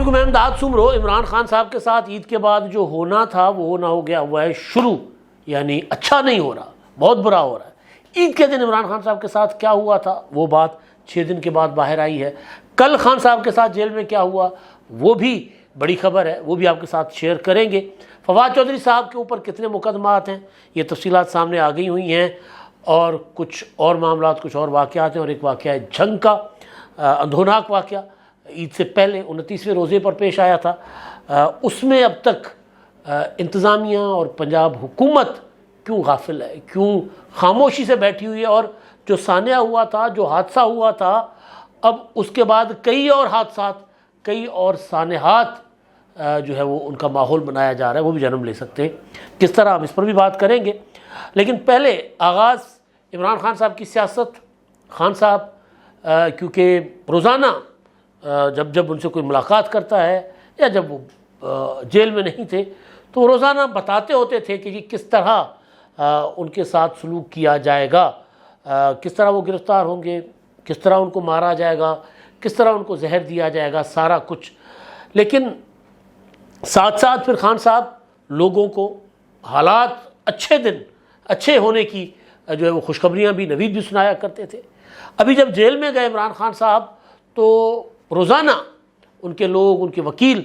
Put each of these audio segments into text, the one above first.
کو میں امداد سمرو عمران خان صاحب کے ساتھ عید کے بعد جو ہونا تھا وہ ہونا ہو گیا ہوا ہے شروع، یعنی اچھا نہیں ہو رہا، بہت برا ہو رہا ہے۔ عید کے دن عمران خان صاحب کے ساتھ کیا ہوا تھا وہ بات 6 دن کے بعد باہر آئی ہے۔ کل خان صاحب کے ساتھ جیل میں کیا ہوا وہ بھی بڑی خبر ہے، وہ بھی آپ کے ساتھ شیئر کریں گے۔ فواد چودھری صاحب کے اوپر کتنے مقدمات ہیں یہ تفصیلات سامنے آ گئی ہوئی ہیں، اور کچھ اور معاملات، کچھ اور واقعات ہیں، اور ایک واقعہ ہے جنگ کا، اندھوناک واقعہ عید سے پہلے 29ویں روزے پر پیش آیا تھا۔ اس میں اب تک انتظامیہ اور پنجاب حکومت کیوں غافل ہے، کیوں خاموشی سے بیٹھی ہوئی ہے، اور جو سانحہ ہوا تھا، جو حادثہ ہوا تھا، اب اس کے بعد کئی اور حادثات، کئی اور سانحات جو ہے وہ ان کا ماحول بنایا جا رہا ہے، وہ بھی جنم لے سکتے ہیں۔ کس طرح ہم اس پر بھی بات کریں گے، لیکن پہلے آغاز عمران خان صاحب کی سیاست۔ خان صاحب کیونکہ روزانہ جب ان سے کوئی ملاقات کرتا ہے، یا جب وہ جیل میں نہیں تھے، تو وہ روزانہ بتاتے ہوتے تھے کہ کس طرح ان کے ساتھ سلوک کیا جائے گا، کس طرح وہ گرفتار ہوں گے، کس طرح ان کو مارا جائے گا، کس طرح ان کو زہر دیا جائے گا، سارا کچھ۔ لیکن ساتھ ساتھ پھر خان صاحب لوگوں کو حالات اچھے ہونے کی جو ہے وہ خوشخبریاں بھی، نوید بھی سنایا کرتے تھے۔ ابھی جب جیل میں گئے عمران خان صاحب تو روزانہ ان کے لوگ، ان کے وکیل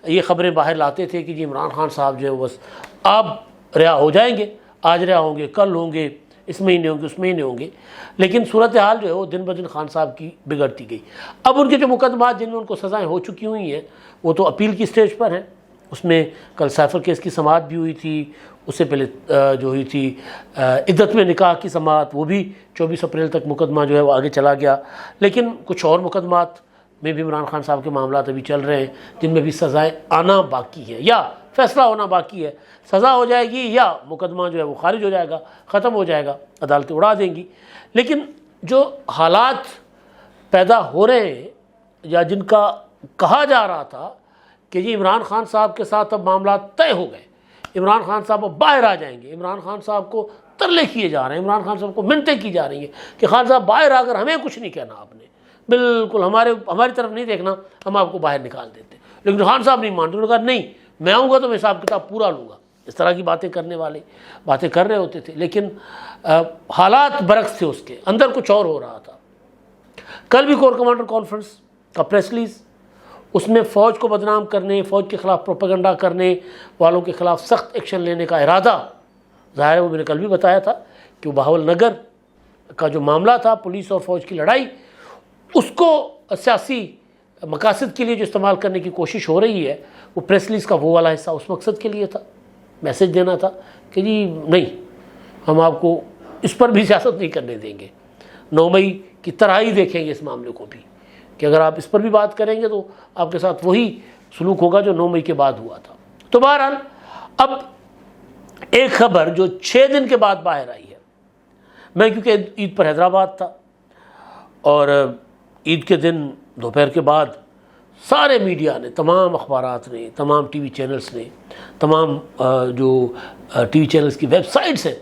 یہ خبریں باہر لاتے تھے کہ جی عمران خان صاحب جو ہے بس آپ رہا ہو جائیں گے، آج رہا ہوں گے، کل ہوں گے، اس مہینے ہوں گے، اس مہینے ہوں گے۔ لیکن صورتحال جو ہے وہ دن بدن خان صاحب کی بگڑتی گئی۔ اب ان کے جو مقدمات جن میں ان کو سزائیں ہو چکی ہوئی ہیں وہ تو اپیل کی سٹیج پر ہیں۔ اس میں کل سیفر کیس کی سماعت بھی ہوئی تھی، اس سے پہلے جو ہوئی تھی عدت میں نکاح کی سماعت، وہ بھی 24 اپریل تک مقدمہ جو ہے وہ آگے چلا گیا۔ لیکن کچھ اور مقدمات میں بھی عمران خان صاحب کے معاملات ابھی چل رہے ہیں جن میں بھی سزائیں آنا باقی ہیں، یا فیصلہ ہونا باقی ہے۔ سزا ہو جائے گی یا مقدمہ جو ہے وہ خارج ہو جائے گا، ختم ہو جائے گا، عدالتیں اڑا دیں گی۔ لیکن جو حالات پیدا ہو رہے ہیں، یا جن کا کہا جا رہا تھا کہ جی عمران خان صاحب کے ساتھ اب معاملات طے ہو گئے، عمران خان صاحب اب باہر آ جائیں گے، عمران خان صاحب کو ترلے کیے جا رہے ہیں، عمران خان صاحب کو منتیں کی جا رہی ہیں کہ خان صاحب باہر آ کر ہمیں کچھ نہیں کہنا، آپ نے بالکل ہماری طرف نہیں دیکھنا، ہم آپ کو باہر نکال دیتے۔ لیکن خان صاحب نہیں مانتے، انہوں نے کہا نہیں، میں آؤں گا تو میں حساب کتاب پورا لوں گا۔ اس طرح کی باتیں کرنے والے باتیں کر رہے ہوتے تھے، لیکن حالات برعکس تھے، اس کے اندر کچھ اور ہو رہا تھا۔ کل بھی کور کمانڈر کانفرنس کا پریس ریلیز، اس میں فوج کو بدنام کرنے، فوج کے خلاف پروپیگنڈا کرنے والوں کے خلاف سخت ایکشن لینے کا ارادہ ظاہر ہے۔ وہ میں نے کل بھی بتایا تھا کہ وہ بہاول نگر کا جو معاملہ تھا، پولیس اور فوج کی لڑائی، اس کو سیاسی مقاصد کے لیے جو استعمال کرنے کی کوشش ہو رہی ہے، وہ پریس ریلیز کا وہ والا حصہ اس مقصد کے لیے تھا، میسج دینا تھا کہ جی نہیں، ہم آپ کو اس پر بھی سیاست نہیں کرنے دیں گے، 9 مئی کی طرح ہی دیکھیں گے اس معاملے کو بھی، کہ اگر آپ اس پر بھی بات کریں گے تو آپ کے ساتھ وہی سلوک ہوگا جو 9 مئی کے بعد ہوا تھا۔ تو بہرحال اب ایک خبر جو 6 دن کے بعد باہر آئی ہے، میں کیونکہ عید پر حیدرآباد تھا، اور عید کے دن دوپہر کے بعد سارے میڈیا نے، تمام اخبارات نے، تمام ٹی وی چینلز نے، تمام جو ٹی وی چینلز کی ویب سائٹس ہیں،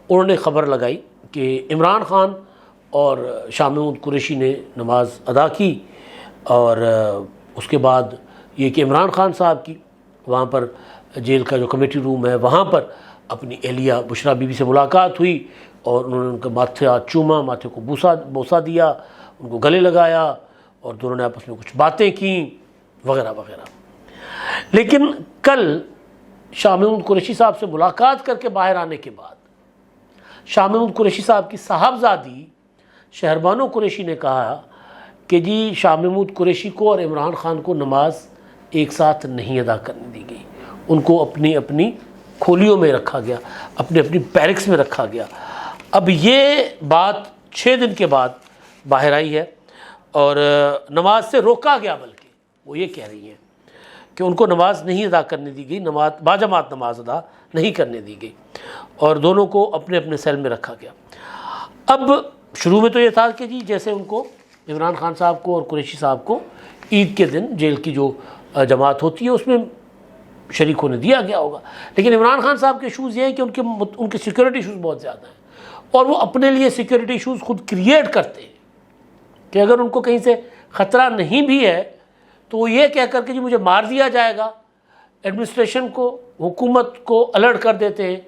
انہوں نے خبر لگائی کہ عمران خان اور شاہ محمود قریشی نے نماز ادا کی، اور اس کے بعد یہ کہ عمران خان صاحب کی وہاں پر جیل کا جو کمیٹی روم ہے وہاں پر اپنی اہلیہ بشرا بی بی سے ملاقات ہوئی، اور انہوں نے ان کا ماتھے ہاتھ چوما، ماتھے کو بوسہ دیا، ان کو گلے لگایا، اور دونوں نے آپس میں کچھ باتیں کیں وغیرہ وغیرہ۔ لیکن کل شاہ محمود قریشی صاحب سے ملاقات کر کے باہر آنے کے بعد شاہ محمود قریشی صاحب کی صاحبزادی شہربانو قریشی نے کہا کہ جی شاہ محمود قریشی کو اور عمران خان کو نماز ایک ساتھ نہیں ادا کرنے دی گئی، ان کو اپنی اپنی کھولیوں میں رکھا گیا، اپنی اپنی بیرکس میں رکھا گیا۔ اب یہ بات 6 دن کے بعد باہر آئی ہے، اور نماز سے روکا گیا، بلکہ وہ یہ کہہ رہی ہیں کہ ان کو نماز نہیں ادا کرنے دی گئی، باجماعت نماز ادا نہیں کرنے دی گئی، اور دونوں کو اپنے اپنے سیل میں رکھا گیا۔ اب شروع میں تو یہ تھا کہ جی جیسے ان کو عمران خان صاحب کو اور قریشی صاحب کو عید کے دن جیل کی جو جماعت ہوتی ہے اس میں شریک ہونے دیا گیا ہوگا، لیکن عمران خان صاحب کے ایشوز یہ ہیں کہ ان کے سیکورٹی ایشوز بہت زیادہ ہیں، اور وہ اپنے لیے سیکورٹی ایشوز خود کریٹ کرتے ہیں کہ اگر ان کو کہیں سے خطرہ نہیں بھی ہے تو وہ یہ کہہ کر کے جی مجھے مار دیا جائے گا، ایڈمنسٹریشن کو، حکومت کو الرٹ کر دیتے ہیں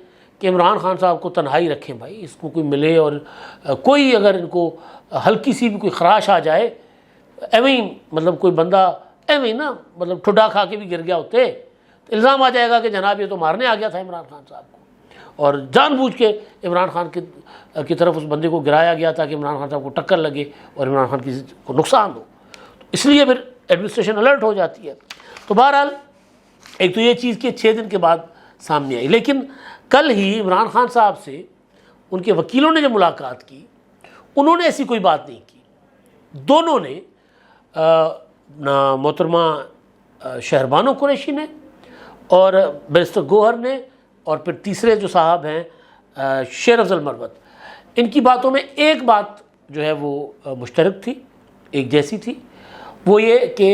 کہ عمران خان صاحب کو تنہائی رکھیں بھائی، اس کو کوئی ملے، اور کوئی اگر ان کو ہلکی سی بھی کوئی خراش آ جائے، ایویں مطلب کوئی بندہ ایویں نا مطلب ٹھڈا کھا کے بھی گر گیا ہوتے تو الزام آ جائے گا کہ جناب یہ تو مارنے آ گیا تھا عمران خان صاحب کو، اور جان بوجھ کے عمران خان کی طرف اس بندے کو گرایا گیا تھا کہ عمران خان صاحب کو ٹکر لگے اور عمران خان کو نقصان ہو، اس لیے پھر ایڈمنسٹریشن الرٹ ہو جاتی ہے۔ تو بہرحال ایک تو یہ چیز کہ 6 دن کے بعد سامنے آئی، لیکن کل ہی عمران خان صاحب سے ان کے وکیلوں نے جب ملاقات کی، انہوں نے ایسی کوئی بات نہیں کی۔ دونوں نے محترمہ شہربانو قریشی نے اور بیرسٹر گوہر نے، اور پھر تیسرے جو صاحب ہیں شیر افضل مروت، ان کی باتوں میں ایک بات جو ہے وہ مشترک تھی، ایک جیسی تھی، وہ یہ کہ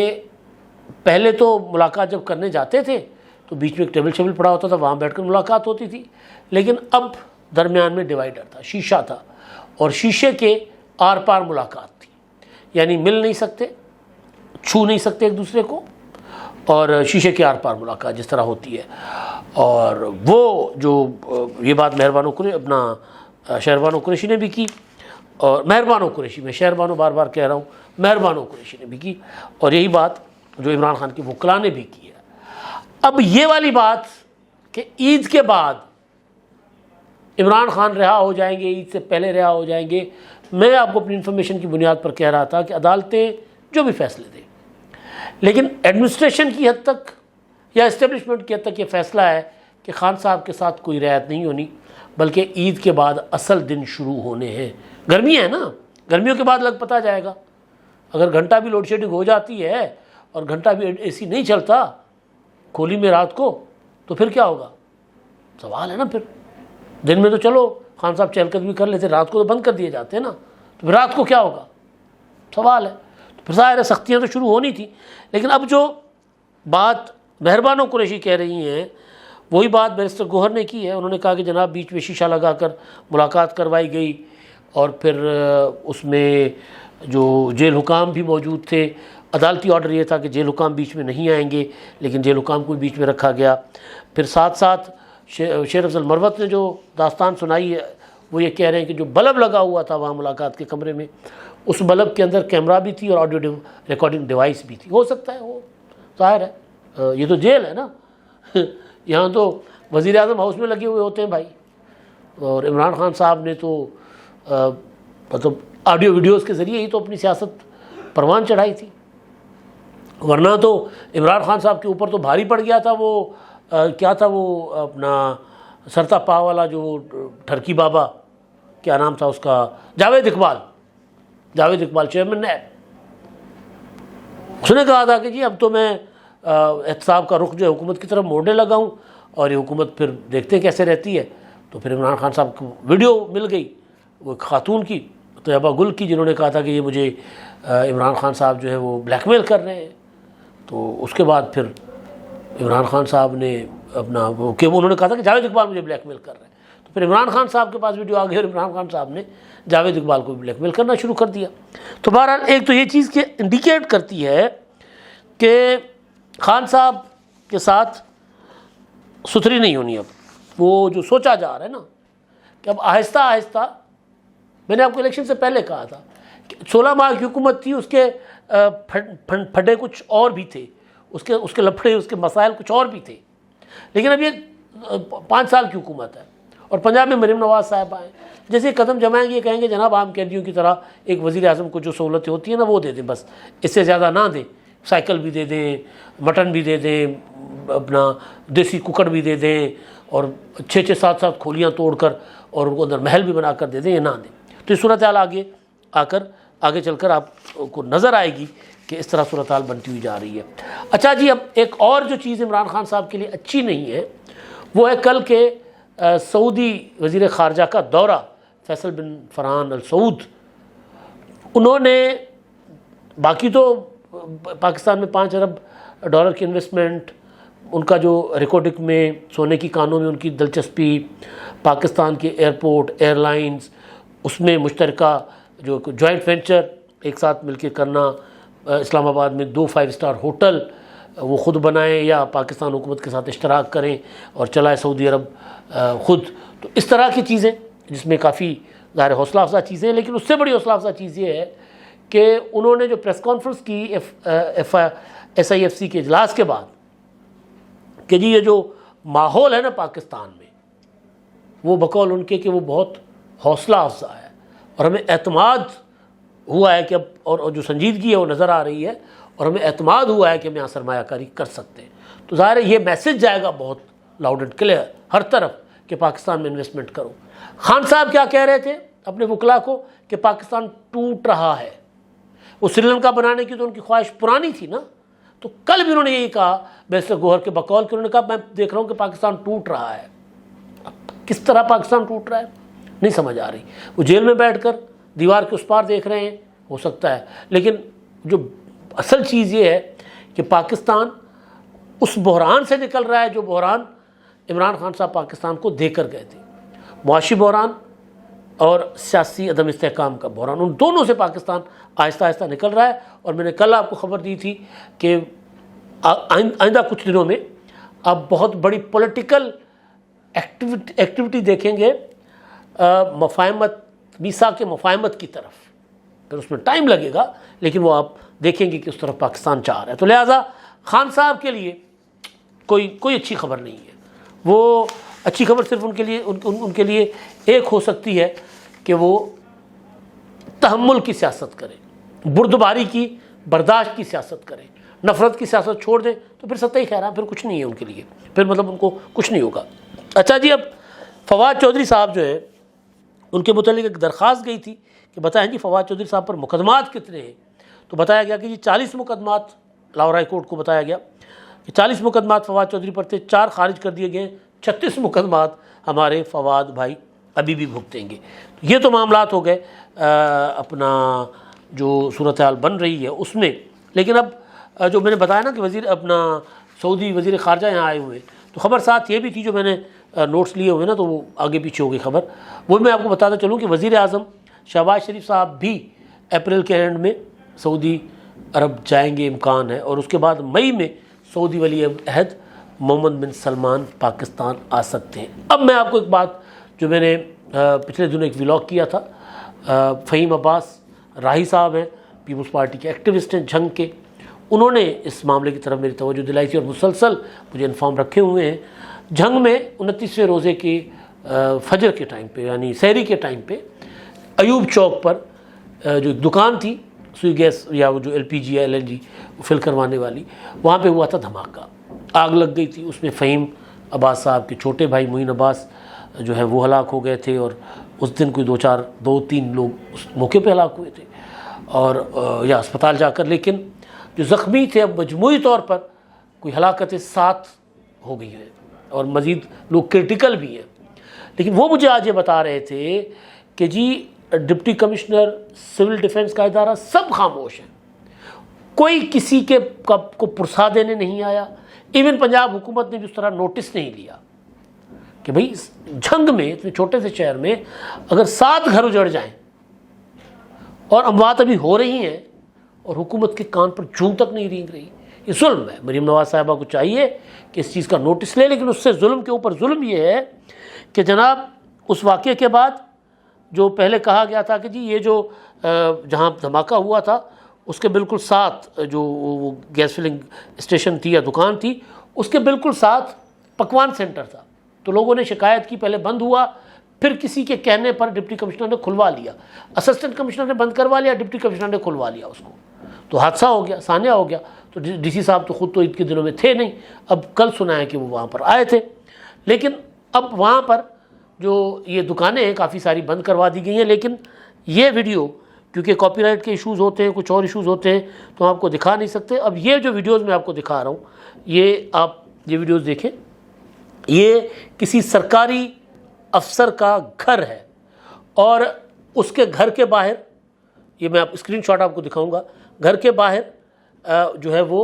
پہلے تو ملاقات جب کرنے جاتے تھے تو بیچ میں ایک ٹیبل شیبل پڑا ہوتا تھا، وہاں بیٹھ کر ملاقات ہوتی تھی، لیکن اب درمیان میں ڈیوائیڈر تھا، شیشہ تھا، اور شیشے کے آر پار ملاقات تھی، یعنی مل نہیں سکتے، چھو نہیں سکتے ایک دوسرے کو، اور شیشے کے آر پار ملاقات جس طرح ہوتی ہے۔ اور وہ جو یہ بات شہربانو قریشی نے بھی کی، اور مہربانو قریشی، میں شہربانو بار بار کہہ رہا ہوں، مہربانو قریشی نے بھی کی، اور یہی بات جو عمران خان کے وکلاء نے بھی کی ہے۔ اب یہ والی بات کہ عید کے بعد عمران خان رہا ہو جائیں گے، عید سے پہلے رہا ہو جائیں گے، میں آپ کو اپنی انفارمیشن کی بنیاد پر کہہ رہا تھا کہ عدالتیں جو بھی فیصلے دیں، لیکن ایڈمنسٹریشن کی حد تک یا اسٹیبلشمنٹ کی حد تک یہ فیصلہ ہے کہ خان صاحب کے ساتھ کوئی رعایت نہیں ہونی، بلکہ عید کے بعد اصل دن شروع ہونے ہیں۔ گرمی ہے نا، گرمیوں کے بعد لگ پتہ جائے گا، اگر گھنٹہ بھی لوڈ شیڈنگ ہو جاتی ہے اور گھنٹہ بھی اے سی نہیں چلتا کھولی میں رات کو، تو پھر کیا ہوگا؟ سوال ہے نا۔ پھر دن میں تو چلو خان صاحب چہل قدمی کر لیتے، رات کو تو بند کر دیے جاتے ہیں نا، تو پھر رات کو کیا ہوگا؟ سوال ہے۔ تو پھر ظاہر ہے سختیاں تو شروع ہونی تھی، لیکن اب جو بات مہربانو قریشی کہہ رہی ہیں وہی بات بیرسٹر گوہر نے کی ہے۔ انہوں نے کہا کہ جناب بیچ میں شیشہ لگا کر ملاقات کروائی گئی، اور پھر اس میں جو جیل حکام بھی موجود تھے، عدالتی آرڈر یہ تھا کہ جیل حکام بیچ میں نہیں آئیں گے، لیکن جیل حکام کو بھی بیچ میں رکھا گیا۔ پھر ساتھ ساتھ شیر افضل مروت نے جو داستان سنائی ہے وہ یہ کہہ رہے ہیں کہ جو بلب لگا ہوا تھا وہاں ملاقات کے کمرے میں، اس بلب کے اندر کیمرہ بھی تھی اور آڈیو ریکارڈنگ ڈیوائس بھی تھی۔ ہو سکتا ہے، وہ ظاہر ہے، یہ تو جیل ہے نا، یہاں تو وزیر اعظم ہاؤس میں لگے ہوئے ہوتے ہیں بھائی، اور عمران خان صاحب نے تو مطلب آڈیو ویڈیوز کے ذریعے ہی تو اپنی سیاست پروان چڑھائی تھی، ورنہ تو عمران خان صاحب کے اوپر تو بھاری پڑ گیا تھا وہ کیا تھا وہ اپنا سرتا پا والا جو ٹھرکی بابا، کیا نام تھا اس کا، جاوید اقبال چیئرمین نیب، اس نے کہا تھا کہ جی اب تو میں احتساب کا رخ جو ہے حکومت کی طرف موڑنے لگا ہوں، اور یہ حکومت پھر دیکھتے ہیں کیسے رہتی ہے۔ تو پھر عمران خان صاحب کو ویڈیو مل گئی، وہ ایک خاتون کی، طیبہ گل کی، جنہوں نے کہا تھا کہ یہ مجھے عمران خان صاحب جو ہے وہ بلیک میل کر رہے ہیں۔ تو اس کے بعد پھر عمران خان صاحب نے اپنا کہ انہوں نے کہا تھا کہ جاوید اقبال مجھے بلیک میل کر رہے ہیں، تو پھر عمران خان صاحب کے پاس ویڈیو آ گئی اور عمران خان صاحب نے جاوید اقبال کو بھی بلیک میل کرنا شروع کر دیا۔ تو بہرحال ایک تو یہ چیز کہ انڈیکیٹ کرتی ہے کہ خان صاحب کے ساتھ ستھری نہیں ہونی۔ اب وہ جو سوچا جا رہا ہے نا کہ اب آہستہ آہستہ، میں نے آپ کو الیکشن سے پہلے کہا تھا کہ 16 ماہ کی حکومت تھی، اس کے پھڈے کچھ اور بھی تھے، اس کے لفڑے، اس کے مسائل کچھ اور بھی تھے، لیکن اب یہ 5 سال کی حکومت ہے، اور پنجاب میں مریم نواز صاحب آئیں، جیسے قدم جمائیں گے یہ کہیں گے جناب عام قیدیوں کی طرح ایک وزیر اعظم کو جو سہولتیں ہوتی ہیں نا وہ دے دیں، بس اس سے زیادہ نہ دیں، سائیکل بھی دے دیں، مٹن بھی دے دیں، اپنا دیسی ککڑ بھی دے دیں، اور 6 7 کھولیاں توڑ کر اور ان کو اندر محل بھی بنا کر دے دیں، یہ نہ دیں۔ تو یہ صورتحال آگے چل کر آپ کو نظر آئے گی کہ اس طرح صورتحال بنتی ہوئی جا رہی ہے۔ اچھا جی، اب ایک اور جو چیز عمران خان صاحب کے لیے اچھی نہیں ہے وہ ہے کل کے سعودی وزیر خارجہ کا دورہ، فیصل بن فرحان السعود۔ انہوں نے باقی تو پاکستان میں $5 ارب کی انویسٹمنٹ، ان کا جو ریکارڈنگ میں سونے کی کانوں میں ان کی دلچسپی، پاکستان کے ایئرپورٹ، ایئر لائنز، اس میں مشترکہ جو جوائنٹ وینچر ایک ساتھ مل کے کرنا، اسلام آباد میں 2 5 اسٹار ہوٹل وہ خود بنائیں یا پاکستان حکومت کے ساتھ اشتراک کریں اور چلائے سعودی عرب خود. تو اس طرح کی چیزیں جس میں کافی ظاہر حوصلہ افزا چیزیں ہیں، لیکن اس سے بڑی حوصلہ افزا چیز یہ ہے کہ انہوں نے جو پریس کانفرنس کی SIFC کے اجلاس کے بعد کہ جی یہ جو ماحول ہے نا پاکستان میں وہ بقول ان کے کہ وہ بہت حوصلہ افزا ہے اور ہمیں اعتماد ہوا ہے کہ اب اور جو سنجیدگی ہے وہ نظر آ رہی ہے اور ہمیں اعتماد ہوا ہے کہ ہم یہاں سرمایہ کاری کر سکتے ہیں. تو ظاہر ہے یہ میسج جائے گا بہت لاؤڈ اینڈ کلیئر ہر طرف کہ پاکستان میں انویسٹمنٹ کرو. خان صاحب کیا کہہ رہے تھے اپنے وکلا کو کہ پاکستان ٹوٹ رہا ہے. وہ سری لنکا بنانے کی تو ان کی خواہش پرانی تھی نا، تو کل بھی انہوں نے یہی کہا بیرسٹر گوہر کے بقول کہ انہوں نے کہا میں دیکھ رہا ہوں کہ پاکستان ٹوٹ رہا ہے. کس طرح پاکستان ٹوٹ رہا ہے نہیں سمجھ آ رہی. وہ جیل میں بیٹھ کر دیوار کے اس پار دیکھ رہے ہیں ہو سکتا ہے، لیکن جو اصل چیز یہ ہے کہ پاکستان اس بحران سے نکل رہا ہے جو بحران عمران خان صاحب پاکستان کو دے کر گئے تھے. معاشی بحران اور سیاسی عدم استحکام کا بحران، ان دونوں سے پاکستان آہستہ آہستہ نکل رہا ہے. اور میں نے کل آپ کو خبر دی تھی کہ آئندہ کچھ دنوں میں آپ بہت بڑی پولیٹیکل ایکٹیویٹی دیکھیں گے مفاہمت میثاق کے مفاہمت کی طرف. پھر اس میں ٹائم لگے گا لیکن وہ آپ دیکھیں گے کہ اس طرف پاکستان چاہ رہا ہے. تو لہٰذا خان صاحب کے لیے کوئی اچھی خبر نہیں ہے. وہ اچھی خبر صرف ان کے لیے ایک ہو سکتی ہے کہ وہ تحمل کی سیاست کریں، بردباری کی برداشت کی سیاست کریں، نفرت کی سیاست چھوڑ دیں تو پھر سطحی خیران پھر کچھ نہیں ہے ان کے لیے، پھر مطلب ان کو کچھ نہیں ہوگا. اچھا جی، اب فواد چودھری صاحب جو ہے ان کے متعلق ایک درخواست گئی تھی کہ بتائیں جی فواد چودھری صاحب پر مقدمات کتنے ہیں. تو بتایا گیا کہ جی 40 مقدمات لاہور ہائی کورٹ کو بتایا گیا کہ 40 مقدمات فواد چودھری پر تھے، 4 خارج کر دیے گئے، 36 مقدمات ہمارے فواد بھائی ابھی بھی بھگتیں گے. یہ تو معاملات ہو گئے اپنا جو صورتحال بن رہی ہے اس میں. لیکن اب جو میں نے بتایا نا کہ اپنا سعودی وزیر خارجہ یہاں آئے ہوئے، تو خبر ساتھ یہ بھی تھی جو میں نے نوٹس لیے ہوئے نا تو وہ آگے پیچھے ہو گئی خبر. وہ میں آپ کو بتاتا چلوں کہ وزیر اعظم شہباز شریف صاحب بھی اپریل کے اینڈ میں سعودی عرب جائیں گے، امکان ہے. اور اس کے بعد مئی میں سعودی ولی عہد محمد بن سلمان پاکستان آ سکتے ہیں. اب میں آپ کو ایک بات جو میں نے پچھلے دنوں ایک ولاگ کیا تھا، فہیم عباس راہی صاحب ہیں، پیپلز پارٹی کے ایکٹیوسٹ ہیں جنگ کے، انہوں نے اس معاملے کی طرف میری توجہ دلائی تھی اور مسلسل مجھے انفارم رکھے ہوئے ہیں. جنگ میں 29ویں روزے کے فجر کے ٹائم پہ یعنی سحری کے ٹائم پہ ایوب چوک پر جو ایک دکان تھی سوئی گیس یا وہ جو LPG یا LNG فل کروانے والی، وہاں پہ ہوا تھا دھماکہ، آگ لگ گئی تھی. اس میں فہیم عباس صاحب کے چھوٹے بھائی معین عباس جو ہے وہ ہلاک ہو گئے تھے اور اس دن کوئی 2-3 لوگ اس موقع پہ ہلاک ہوئے تھے اور یا اسپتال جا کر. لیکن جو زخمی تھے اب مجموعی طور پر کوئی ہلاکتیں 7 ہو گئی ہیں اور مزید لوگ کرٹیکل بھی ہیں. لیکن وہ مجھے آج یہ بتا رہے تھے کہ جی ڈپٹی کمشنر سول ڈیفنس کا ادارہ سب خاموش ہیں، کوئی کسی کو پرسا دینے نہیں آیا. ایون پنجاب حکومت نے بھی اس طرح نوٹس نہیں لیا کہ بھئی جنگ میں اتنے چھوٹے سے شہر میں اگر 7 گھر اجڑ جائیں اور اموات ابھی ہو رہی ہیں اور حکومت کے کان پر جوں تک نہیں رینگ رہی، یہ ظلم ہے. مریم نواز صاحبہ کو چاہیے کہ اس چیز کا نوٹس لے. لیکن اس سے ظلم کے اوپر ظلم یہ ہے کہ جناب اس واقعے کے بعد جو پہلے کہا گیا تھا کہ جی یہ جو جہاں دھماکہ ہوا تھا اس کے بالکل ساتھ جو وہ گیس فلنگ اسٹیشن تھی یا دکان تھی اس کے بالکل ساتھ پکوان سینٹر تھا. تو لوگوں نے شکایت کی، پہلے بند ہوا، پھر کسی کے کہنے پر ڈپٹی کمشنر نے کھلوا لیا، اسسٹنٹ کمشنر نے بند کروا لیا، ڈپٹی کمشنر نے کھلوا لیا اس کو. تو حادثہ ہو گیا، سانحہ ہو گیا. تو DC صاحب تو خود تو عید کے دنوں میں تھے نہیں، اب کل سنا ہے کہ وہ وہاں پر آئے تھے. لیکن اب وہاں پر جو یہ دکانیں ہیں کافی ساری بند کروا دی گئی ہیں. لیکن یہ ویڈیو کیونکہ کاپی رائٹ کے ایشوز ہوتے ہیں، کچھ اور ایشوز ہوتے ہیں تو ہم آپ کو دکھا نہیں سکتے. اب یہ جو ویڈیوز میں آپ کو دکھا رہا ہوں یہ ویڈیوز دیکھیں. یہ کسی سرکاری افسر کا گھر ہے اور اس کے گھر کے باہر، یہ میں اسکرین شاٹ آپ کو دکھاؤں گا، گھر کے باہر جو ہے وہ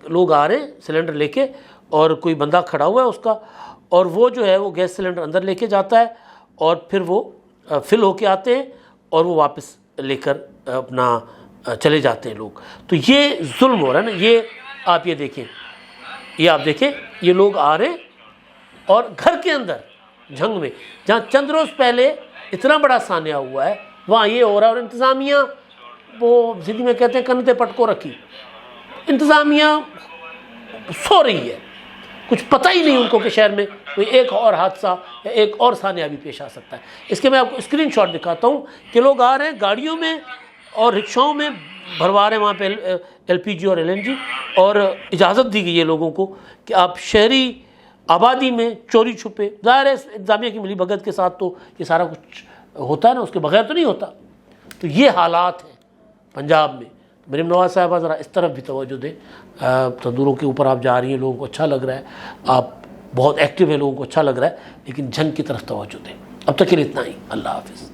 لوگ آ رہے ہیں سلنڈر لے کے اور کوئی بندہ کھڑا ہوا ہے اس کا، اور وہ جو ہے وہ گیس سلنڈر اندر لے کے جاتا ہے اور پھر وہ فل ہو کے آتے ہیں اور وہ واپس لے کر اپنا چلے جاتے ہیں لوگ. تو یہ ظلم ہو رہا ہے نا. یہ آپ یہ دیکھیں, یہ آپ دیکھیں, یہ لوگ آ رہے ہیں اور گھر کے اندر جھنگ میں جہاں چند روز پہلے اتنا بڑا سانحہ ہوا ہے وہاں یہ ہو رہا ہے. اور انتظامیہ وہ سندھی میں کہتے ہیں کنتے پٹکو رکھی, انتظامیہ سو رہی ہے, کچھ پتہ ہی نہیں ان کو کہ شہر میں کوئی ایک اور حادثہ یا ایک اور سانحہ بھی پیش آ سکتا ہے. اس کے میں آپ کو اسکرین شاٹ دکھاتا ہوں کہ لوگ آ رہے ہیں گاڑیوں میں اور رکشاؤں میں بھروا رہے ہیں وہاں پہ LPG اور LNG, اور اجازت دی گئی ہے لوگوں کو کہ آپ شہری آبادی میں چوری چھپے, ظاہر ہے انتظامیہ کی ملی بھگت کے ساتھ تو یہ سارا کچھ ہوتا ہے نا, اس کے بغیر تو نہیں ہوتا. تو یہ حالات ہیں پنجاب میں. مریم نواز صاحبہ ذرا اس طرف بھی توجہ دیں. تندوروں کے اوپر آپ جا رہی ہیں, لوگوں کو اچھا لگ رہا ہے, آپ بہت ایکٹیو ہیں, لوگوں کو اچھا لگ رہا ہے, لیکن جنگ کی طرف توجہ دیں. اب تک کے لیے اتنا ہی. اللہ حافظ.